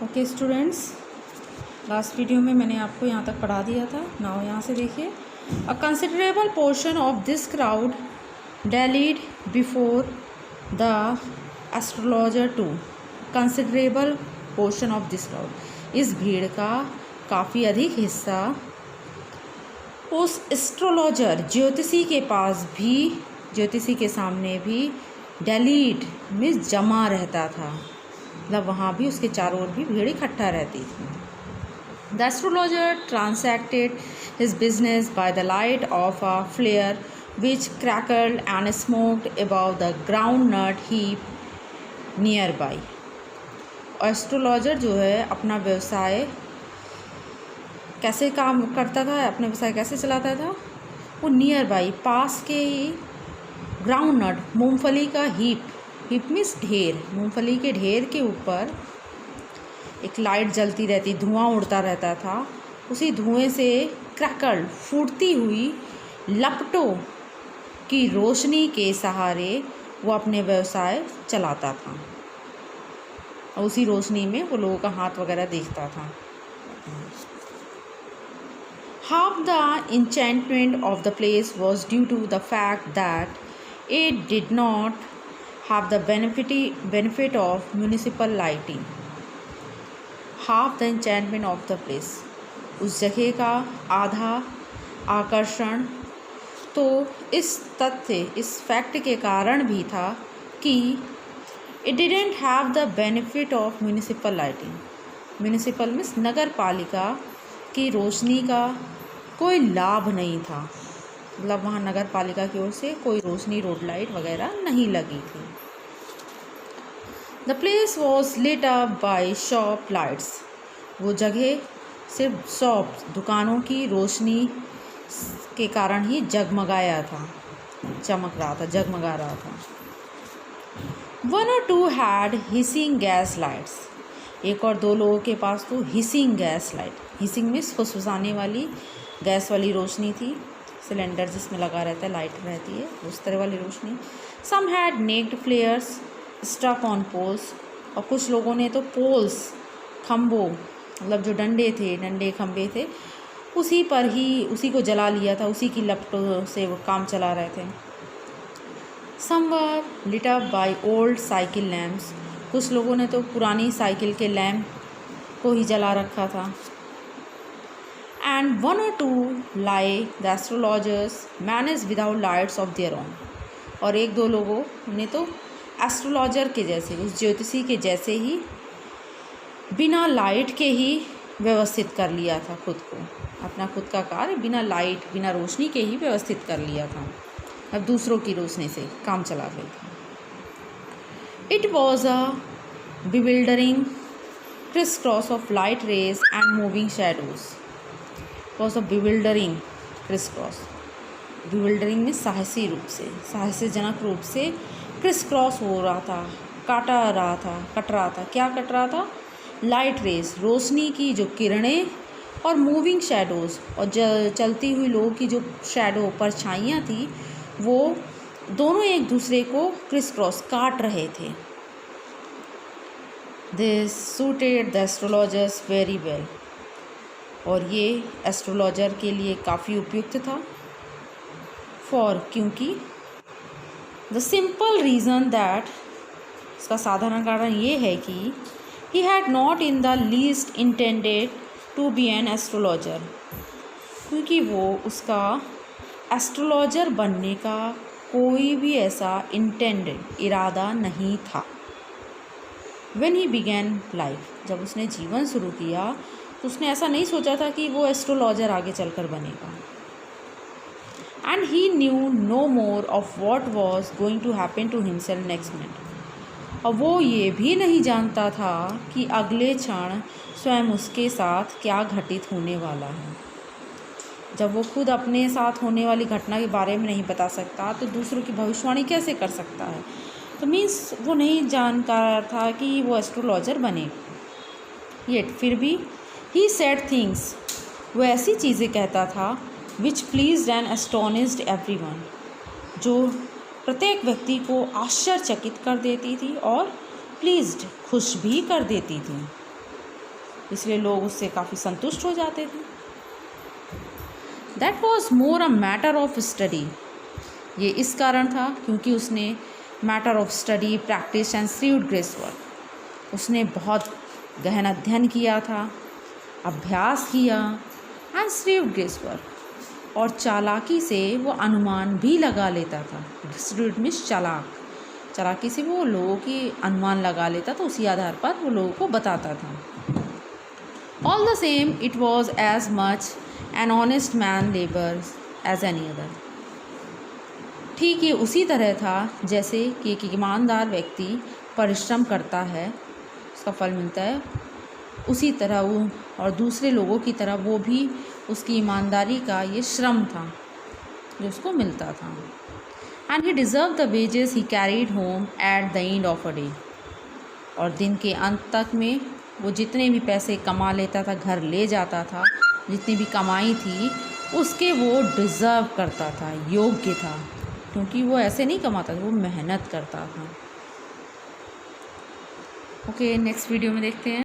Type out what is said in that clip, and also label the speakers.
Speaker 1: Okay students, last video में मैंने आपको यहाँ तक पढ़ा दिया था। नाउ यहाँ से देखिए, a considerable portion of this crowd dallied before the astrologer too. Considerable portion of this crowd, इस भीड़ का काफ़ी अधिक हिस्सा उस एस्ट्रोलॉजर ज्योतिषी के पास भी, ज्योतिषी के सामने भी डैलीड में जमा रहता था। मतलब वहाँ भी उसके चारों ओर भी भीड़ इकट्ठा रहती थी। The astrologer transacted his business by the light of a flare which crackled and smoked above the groundnut heap nearby. Astrologer जो है अपना व्यवसाय कैसे काम करता था, अपना व्यवसाय कैसे चलाता था, वो नियर बाई पास के ही ग्राउंड नट, मूंगफली का हीप मीन्स ढेर, मूंगफली के ढेर के ऊपर एक लाइट जलती रहती, धुआं उड़ता रहता था। उसी धुएं से क्रैकल, फूटती हुई लपटों की रोशनी के सहारे वो अपने व्यवसाय चलाता था। और उसी रोशनी में वो लोगों का हाथ वगैरह देखता था। Half the enchantment of the place was due to the fact that it did not have the benefit of municipal lighting. Half the enchantment of the place, उस जगह का आधा आकर्षण तो इस तथ्य, इस फैक्ट के कारण भी था कि it didn't have the benefit of municipal lighting. Municipal means नगर पालिका की रोशनी का कोई लाभ नहीं था। मतलब वहाँ नगर पालिका की ओर से कोई रोशनी, रोड लाइट वगैरह नहीं लगी थी। The place was lit up by shop lights. वो जगह सिर्फ शॉप, दुकानों की रोशनी के कारण ही जगमगाया था, चमक रहा था, जगमगा रहा था। 1 or 2 had hissing gas lights. एक और दो लोगों के पास तो हिसिंग गैस लाइट, हिसिंग में फुसफुसाने वाली गैस वाली रोशनी थी, सिलेंडर जिसमें लगा रहता है, लाइट रहती है, उस तरह वाली रोशनी। Some had naked flares stuck on poles. और कुछ लोगों ने तो पोल्स, खम्भों, मतलब जो डंडे थे, डंडे खम्भे थे, उसी पर ही, उसी को जला लिया था, उसी की लपटों से वो काम चला रहे थे। Some were lit up by old cycle lamps. कुछ लोगों ने तो पुरानी साइकिल के लैम्प को ही जला रखा था। And 1 or 2 lie the astrologers manage without lights of their own. और एक दो लोगों ने तो एस्ट्रोलॉजर के जैसे, उस ज्योतिषी के जैसे ही बिना लाइट के ही व्यवस्थित कर लिया था खुद को, अपना खुद का कार्य बिना लाइट, बिना रोशनी के ही व्यवस्थित कर लिया था। अब दूसरों की रोशनी से काम चला गई था। It was a bewildering crisscross of light rays and moving shadows. It was a bewildering crisscross. Bewildering में साहसी रूप से, साहसीजनक रूप से crisscross हो रहा था, कट रहा था। क्या कट रहा था? लाइट रेस, रोशनी की जो किरणें, और मूविंग शैडोज़, और चलती हुई लोगों की जो शैडो, परछाइयाँ थी, वो दोनों एक दूसरे को क्रिस क्रॉस काट रहे थे। This suited the astrologers very well. और ये एस्ट्रोलॉजर के लिए काफ़ी उपयुक्त था। फॉर, क्योंकि द सिंपल रीज़न दैट, इसका साधारण कारण ये है कि he had not in the least intended to be an astrologer. क्योंकि वो, उसका एस्ट्रोलॉजर बनने का कोई भी ऐसा इंटेंडेड, इरादा नहीं था। व्हेन ही बिगैन लाइफ, जब उसने जीवन शुरू किया तो उसने ऐसा नहीं सोचा था कि वो एस्ट्रोलॉजर आगे चलकर बनेगा। And he knew no more of what was going to happen to himself next minute. और वो ये भी नहीं जानता था कि अगले क्षण स्वयं उसके साथ क्या घटित होने वाला है। जब वो खुद अपने साथ होने वाली घटना के बारे में नहीं बता सकता तो दूसरों की भविष्यवाणी कैसे कर सकता है? तो मीन्स वो नहीं जानता था कि वो एस्ट्रोलॉजर बनेगा। येट फिर भी ही सेड थिंग्स, वो ऐसी चीज़ें कहता था विच प्लीज्ड एंड एस्टोनिश्ड एवरीवन, जो प्रत्येक व्यक्ति को आश्चर्यचकित कर देती थी और प्लीज्ड, खुश भी कर देती थी। इसलिए लोग उससे काफ़ी संतुष्ट हो जाते थे। That was more a matter of study, ये इस कारण था क्योंकि उसने matter of study, practice and shrewd guesswork, उसने बहुत गहन अध्ययन किया था, अभ्यास किया, एंड स्रीव्ड ग्रेस वर्क, और चालाकी से वो अनुमान भी लगा लेता था। स्रीव्ड मीन्स चालाकी से वो लोगों की अनुमान लगा लेता था, उसी आधार पर वो लोगों को बताता था। All the same it was as much an honest man labours as any other, ठीक ये उसी तरह था जैसे कि एक ईमानदार व्यक्ति परिश्रम करता है, उसका फल मिलता है, उसी तरह वो और दूसरे लोगों की तरह वो भी उसकी ईमानदारी का ये श्रम था जो उसको मिलता था। And he deserve the wages he carried home at the end of a day, और दिन के अंत तक में वो जितने भी पैसे कमा लेता था, घर ले जाता था, जितनी भी कमाई थी उसके वो डिज़र्व करता था, योग्य था, क्योंकि वो ऐसे नहीं कमाता था, वो मेहनत करता था। ओके, नेक्स्ट वीडियो में देखते हैं।